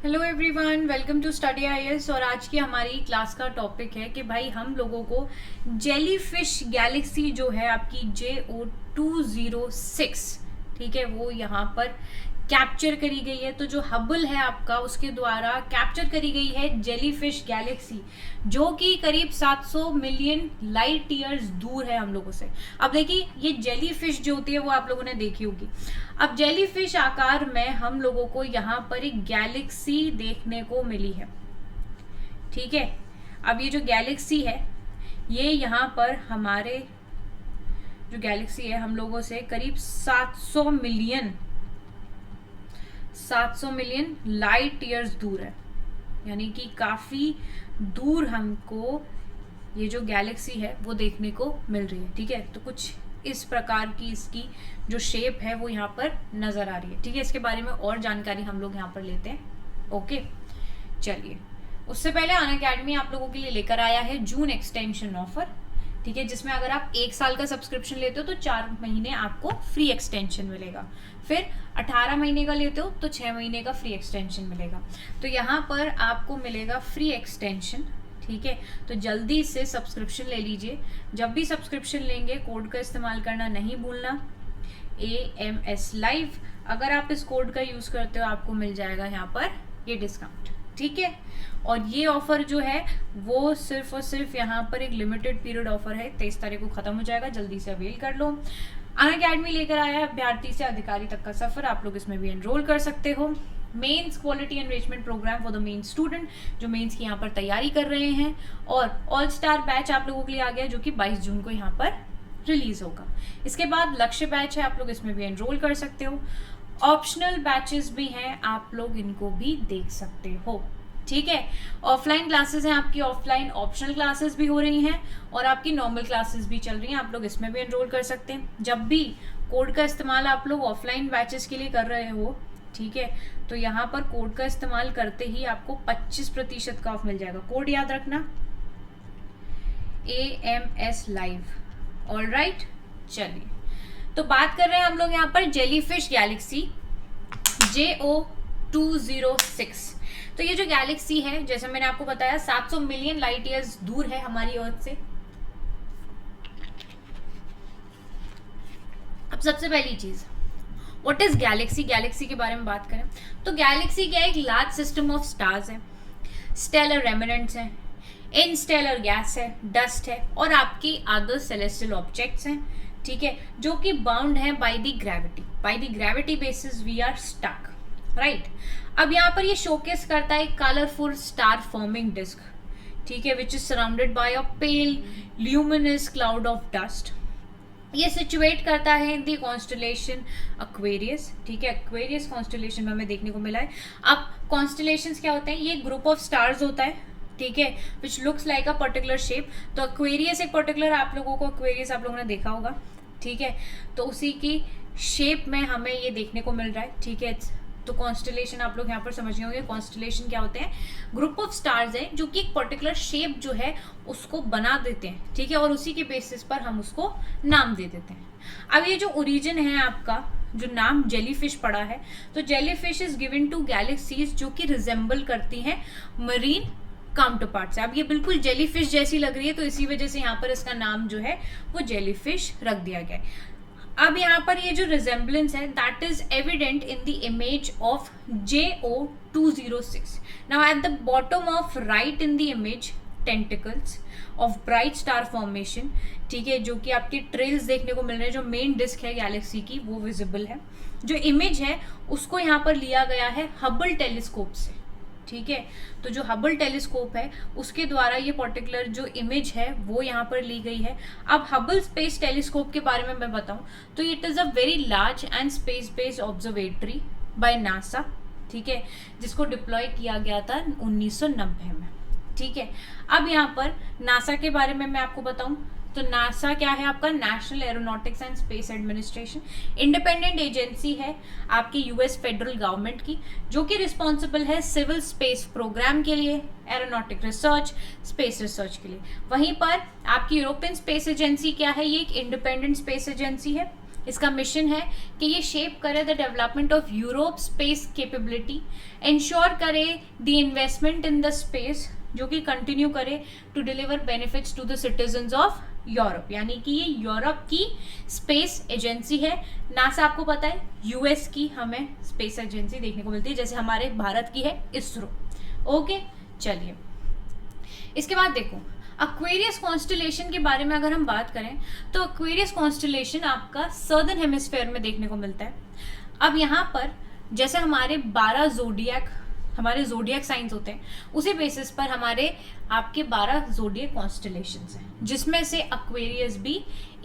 Hello everyone, welcome to study IAS. और आज की हमारी क्लास का टॉपिक है कि भाई हम लोगों को जेलीफिश गैलेक्सी जो है आपकी JO206, ठीक है, वो यहाँ पर कैप्चर करी गई है। तो जो हबल है आपका उसके द्वारा कैप्चर करी गई है जेलीफिश गैलेक्सी, जो कि करीब 700 मिलियन लाइट ईयर्स दूर है हम लोगों से। अब देखिए, ये जेलीफिश जो होती है वो आप लोगों ने देखी होगी। अब जेलीफिश आकार में हम लोगों को यहाँ पर एक गैलेक्सी देखने को मिली है, ठीक है। अब ये जो गैलेक्सी है, ये यहाँ पर हमारे जो गैलेक्सी है हम लोगों से करीब 700 मिलियन लाइट ईयर्स दूर है, यानी कि काफी दूर हमको ये जो गैलेक्सी है वो देखने को मिल रही है, ठीक है। तो कुछ इस प्रकार की इसकी जो शेप है वो यहाँ पर नजर आ रही है, ठीक है। इसके बारे में और जानकारी हम लोग यहाँ पर लेते हैं। ओके, चलिए। उससे पहले अनअकैडमी आप लोगों के लिए लेकर आया है जून एक्सटेंशन ऑफर, ठीक है, जिसमें अगर आप 1 साल का सब्सक्रिप्शन लेते हो तो 4 महीने आपको फ्री एक्सटेंशन मिलेगा। फिर 18 महीने का लेते हो तो 6 महीने का फ्री एक्सटेंशन मिलेगा। तो यहाँ पर आपको मिलेगा फ्री एक्सटेंशन, ठीक है। तो जल्दी से सब्सक्रिप्शन ले लीजिए। जब भी सब्सक्रिप्शन लेंगे कोड का इस्तेमाल करना नहीं भूलना, AMS लाइव। अगर आप इस कोड का यूज करते हो आपको मिल जाएगा यहाँ पर ये डिस्काउंट, ठीक है। और ये ऑफर जो है वो सिर्फ और सिर्फ यहाँ पर एक लिमिटेड पीरियड ऑफर है, 23 तारीख को खत्म हो जाएगा। जल्दी से अवेल कर लो। अनअकैडमी लेकर आया है अभ्यर्थी से अधिकारी तक का सफर, आप लोग इसमें भी एनरोल कर सकते हो। Mains quality enrichment program for the main student, जो मेंस की यहाँ पर तैयारी कर रहे हैं। और ऑल स्टार बैच आप लोगों के लिए आ गया, जो कि 22 जून को यहाँ पर रिलीज होगा। इसके बाद लक्ष्य बैच है, आप लोग इसमें भी एनरोल कर सकते हो। ऑप्शनल बैचेस भी हैं, आप लोग इनको भी देख सकते हो, ठीक है। ऑफलाइन क्लासेस हैं आपकी, ऑफलाइन ऑप्शनल क्लासेस भी हो रही हैं और आपकी नॉर्मल क्लासेस भी चल रही हैं, आप लोग इसमें भी एनरोल कर सकते हैं। जब भी कोड का इस्तेमाल आप लोग ऑफलाइन बैचेस के लिए कर रहे हो, ठीक है, तो यहाँ पर कोड का इस्तेमाल करते ही आपको 25% का ऑफ मिल जाएगा। कोड याद रखना, AMS लाइव। ऑल राइट, चलिए। तो बात कर रहे हैं हम लोग यहाँ पर जेलीफिश गैलेक्सी JO206। तो ये जो गैलेक्सी है, जैसे मैंने आपको बताया, 700 मिलियन लाइट ईयर्स दूर है हमारी अर्थ से। अब सबसे पहली चीज, व्हाट इज गैलेक्सी। गैलेक्सी के बारे में बात करें तो गैलेक्सी क्या है, एक लार्ज सिस्टम ऑफ स्टार्स है, स्टेलर रेमिनेंट्स हैं, इनस्टेलर गैस है, डस्ट है और आपकी अदर सेलेस्टियल ऑब्जेक्ट्स हैं, ठीक है, जो कि बाउंड है by the gravity basis we are stuck, right. अब यहाँ पर ये शोकेस करता है कलरफुल स्टार फॉर्मिंग डिस्क, ठीक है, which is surrounded by a pale luminous cloud of dust. ये सिचुएट करता है इन दी कॉन्स्टलेशन एक्वेरियस, ठीक है। एक्वेरियस कॉन्स्टलेशन में हमें देखने को मिला है। अब कॉन्स्टलेशंस क्या होते हैं, ये ग्रुप ऑफ स्टार्स होता है, ठीक है, which looks like a particular shape. तो एक्वेरियस एक पर्टिकुलर, आप लोगों को एक्वेरियस आप लोगों ने देखा होगा, ठीक है, तो उसी की शेप में हमें ये देखने को मिल रहा है, ठीक है। तो कॉन्स्टलेशन आप लोग यहाँ पर समझ गए होंगे, कॉन्स्टलेशन क्या होते हैं, ग्रुप ऑफ स्टार्स हैं जो कि एक पर्टिकुलर शेप जो है उसको बना देते हैं, ठीक है, और उसी के बेसिस पर हम उसको नाम दे देते हैं। अब ये जो ओरिजिन है आपका, जो नाम जेलीफिश पड़ा है, तो jellyfish is given to galaxies जो कि रिजेंबल करती हैं मरीन काउंटरपार्ट से। अब ये बिल्कुल जेलीफिश जैसी लग रही है, तो इसी वजह से यहाँ पर इसका नाम जो है वो जेलीफिश रख दिया गया है। अब यहाँ पर ये जो रिजेंबलेंस है that is evident in the image of JO206। Now at the bottom of right in the image tentacles of bright star formation, ठीक है, जो कि आपके ट्रेल्स देखने को मिल रहे हैं। जो मेन डिस्क है गैलेक्सी की वो विजिबल है। जो इमेज है उसको यहाँ पर लिया गया है हबल टेलीस्कोप से, ठीक है। तो जो हबल टेलीस्कोप है उसके द्वारा ये पर्टिकुलर जो इमेज है वो यहाँ पर ली गई है। अब हबल स्पेस टेलीस्कोप के बारे में मैं बताऊं तो it is a very large and space based observatory by NASA, ठीक है, जिसको डिप्लॉय किया गया था 1990 में, ठीक है। अब यहाँ पर नासा के बारे में मैं आपको बताऊं तो नासा क्या है आपका, national aeronautics and space administration, independent agency है आपकी यूएस फेडरल गवर्नमेंट की, जो कि रिस्पॉन्सिबल है सिविल स्पेस प्रोग्राम के लिए, एरोनॉटिक रिसर्च, स्पेस रिसर्च के लिए। वहीं पर आपकी यूरोपियन स्पेस एजेंसी क्या है, ये एक इंडिपेंडेंट स्पेस एजेंसी है, इसका मिशन है कि ये शेप करे the development of Europe space capability, ensure करे the investment in the space, जो कि कंटिन्यू करे to deliver benefits to the citizens of Europe. यानी कि ये यूरोप की स्पेस एजेंसी है। नासा आपको पता है यूएस की हमें स्पेस एजेंसी देखने को मिलती है, जैसे हमारे भारत की है इसरो। ओके, चलिए इसके बाद देखो एक्वेरियस कॉन्स्टलेशन के बारे में अगर हम बात करें तो एक्वेरियस कॉन्स्टलेशन आपका सर्दर्न हेमिस्फेयर में देखने को मिलता है। अब यहाँ पर जैसे हमारे 12 जोडियक साइंस होते हैं, उसी बेसिस पर हमारे आपके 12 जोडियक कॉन्स्टलेशंस हैं, जिसमें से एक्वेरियस भी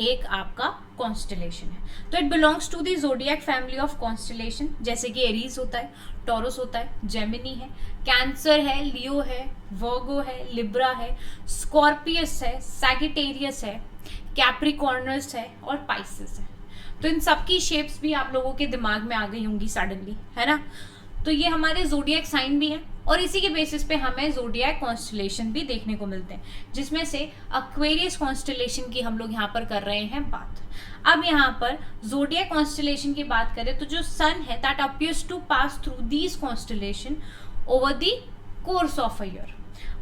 एक आपका कॉन्स्टलेशन है। तो it belongs to the zodiac family of constellation, जैसे कि एरीज होता है, टॉरस होता है, जेमिनी है, कैंसर है, लियो है, वर्गो है, लिब्रा है, स्कॉर्पियस है, सैगिटेरियस है, कैप्रिकॉर्नस है और पाइसेस है। तो इन सब की शेप्स भी आप लोगों के दिमाग में आ गई होंगी सडनली, है ना। तो ये हमारे जोडियक साइन भी हैं और इसी के बेसिस पे हमें जोडियक कॉन्स्टलेशन भी देखने को मिलते हैं, जिसमें से एक्वेरियस कॉन्स्टलेशन की हम लोग यहाँ पर कर रहे हैं बात। अब यहाँ पर जोडियक कॉन्स्टलेशन की बात करें तो जो सन है that appears to pass through these constellation over the course of a year.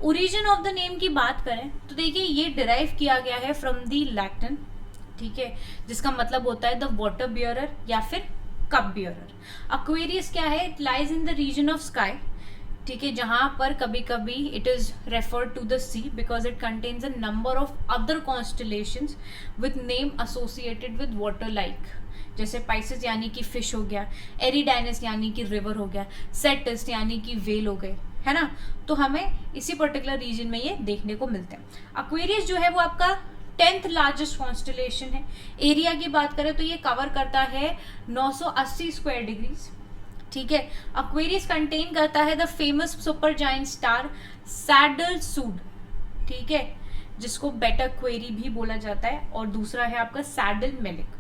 Origin of the name की बात करें तो देखिए ये डिराइव किया गया है फ्रॉम द लैटिन, ठीक है, जिसका मतलब होता है द वाटर बियरर या फिर कप बियरर। एक्वेरियस क्या है, it lies in the region of sky, ठीक है, जहां पर कभी कभी it is referred to the sea because it contains a number of other constellations with name associated with water like, जैसे पाइसेस यानी कि फिश हो गया, एरिडाइनस यानी कि रिवर हो गया, सेटिस यानी कि वेल हो गए, है ना। तो हमें इसी पर्टिकुलर रीजन में ये देखने को मिलते हैं। एक्वेरियस जो है वो आपका 10th लार्जेस्ट कॉन्स्टलेशन है। एरिया की बात करें तो ये कवर करता है 980 स्क्वायर डिग्रीज, ठीक है। एक्वेरियस कंटेन करता है the famous super giant star Sadalsuud, ठीक है, जिसको बेटा क्वेरी भी बोला जाता है, और दूसरा है आपका Sadalmelik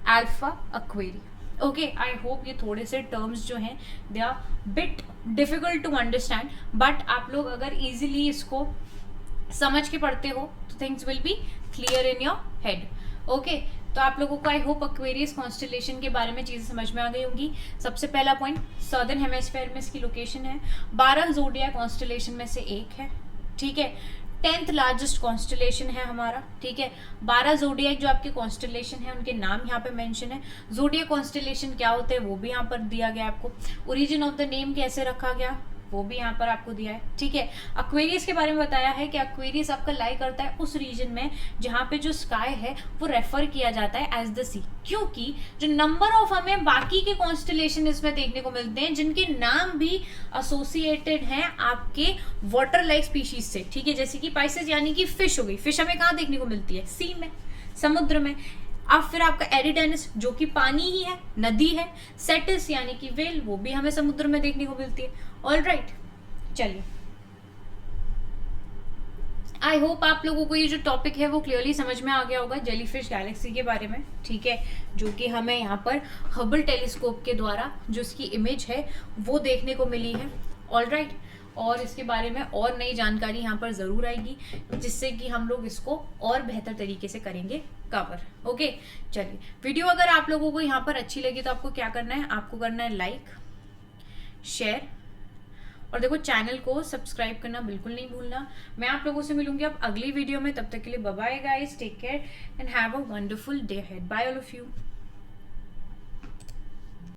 alpha Aquarii. Okay, I hope ये थोड़े से टर्म्स जो हैं they are bit difficult to understand, but आप लोग अगर इजीली इसको समझ के पढ़ते हो तो things will be clear in your head. Okay, तो आप लोगों को आई होप एक्वेरियस कॉन्स्टलेशन के बारे में चीजें समझ में आ गई होंगी। सबसे पहला पॉइंट, सर्दर्न हेमिस्फीयर में इसकी लोकेशन है, 12 जोडियक कॉन्स्टलेशन में से एक है, ठीक है। 10th लार्जेस्ट कॉन्स्टलेशन है हमारा, ठीक है। 12 जोडियक जो आपके कॉन्स्टलेशन है उनके नाम यहाँ पे मेंशन है। जोडियक कॉन्स्टलेशन क्या होते हैं वो भी यहाँ पर दिया गया आपको। ओरिजिन ऑफ द नेम कैसे रखा गया वो भी यहाँ पर आपको दिया है, ठीक है। एक्वेरियस के बारे में बताया है कि एक्वेरियस आपका लाई करता है उस रीजन में जहाँ पे जो स्काई है वो रेफर किया जाता है एज द सी, क्योंकि जो नंबर ऑफ हमें बाकी के कॉन्स्टलेशन इसमें देखने को मिलते हैं जिनके नाम भी एसोसिएटेड हैं आपके वाटर लाइक स्पीशीज से, ठीक है, जैसे कि पाइसेस यानी कि फिश हो गई। फिश हमें कहाँ देखने को मिलती है, सी में, समुद्र में। अब फिर आपका एरिडेनस जो कि पानी ही है, नदी है। सेटिस यानी कि वेल, वो भी हमें समुद्र में देखने को मिलती है। ऑल राइट, चलिए आई होप आप लोगों को ये जो टॉपिक है वो क्लियरली समझ में आ गया होगा जेलीफिश गैलेक्सी के बारे में, ठीक है, जो कि हमें यहाँ पर हबल टेलीस्कोप के द्वारा जो इसकी इमेज है वो देखने को मिली है। ऑल राइट, और इसके बारे में और नई जानकारी यहाँ पर ज़रूर आएगी जिससे कि हम लोग इसको और बेहतर तरीके से करेंगे कवर। ओके, चलिए वीडियो अगर आप लोगों को यहाँ पर अच्छी लगी तो आपको क्या करना है, आपको करना है लाइक, शेयर, और देखो चैनल को सब्सक्राइब करना बिल्कुल नहीं भूलना। मैं आप लोगों से मिलूंगी अब अगली वीडियो में, तब तक के लिए bye bye guys, take care and have a wonderful day ahead. Bye all of you.